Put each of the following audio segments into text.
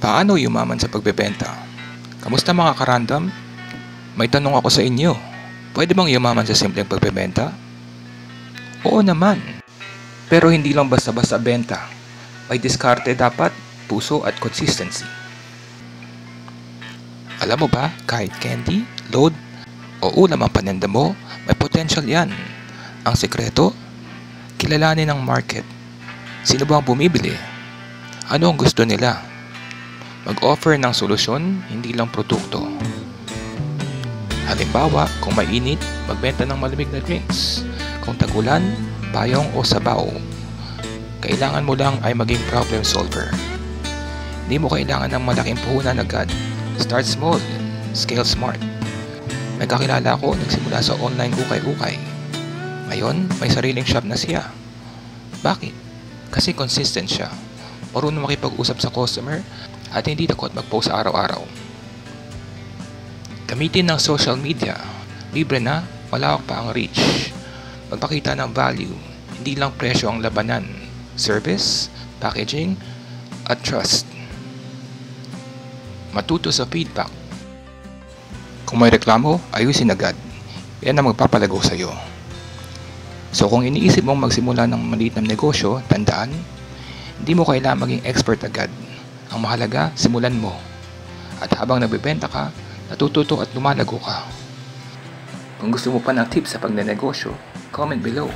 Paano yumaman sa pagbebenta? Kamusta mga karandom? May tanong ako sa inyo. Pwede bang yumaman sa simpleng pagbebenta? Oo naman. Pero hindi lang basta-basta benta. May diskarte dapat, puso at consistency. Alam mo ba, kahit candy, load, o ulam ang paninda mo, may potential yan. Ang sekreto, kilalanin ang market. Sino ba ang bumibili? Ano ang gusto nila? Mag-offer ng solusyon, hindi lang produkto. Halimbawa, kung mainit, magbenta ng malamig na drinks. Kung tagulan, payong o sabaw. Kailangan mo lang ay maging problem solver. Hindi mo kailangan ng malaking puhunan agad. Start small, scale smart. May kakilala ko nagsimula sa online ukay-ukay. Ngayon, may sariling shop na siya. Bakit? Kasi consistent siya. Marunong makipag-usap sa customer at hindi takot mag-post araw-araw. Gamitin ng social media. Libre na, malawak pa ang reach. Magpakita ng value, hindi lang presyo ang labanan. Service, packaging, at trust. Matuto sa feedback. Kung may reklamo, ayusin agad. Yan ang magpapalago sa iyo. So kung iniisip mong magsimula ng maliit na negosyo, tandaan, hindi mo kailangan maging expert agad. Ang mahalaga, simulan mo. At habang nagbebenta ka, natututo at lumalago ka. Kung gusto mo pa ng tips sa pagnenegosyo, comment below.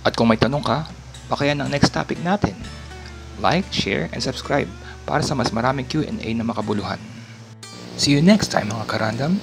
At kung may tanong ka, pakayan ang next topic natin. Like, share, and subscribe para sa mas maraming Q&A na makabuluhan. See you next time mga karandom!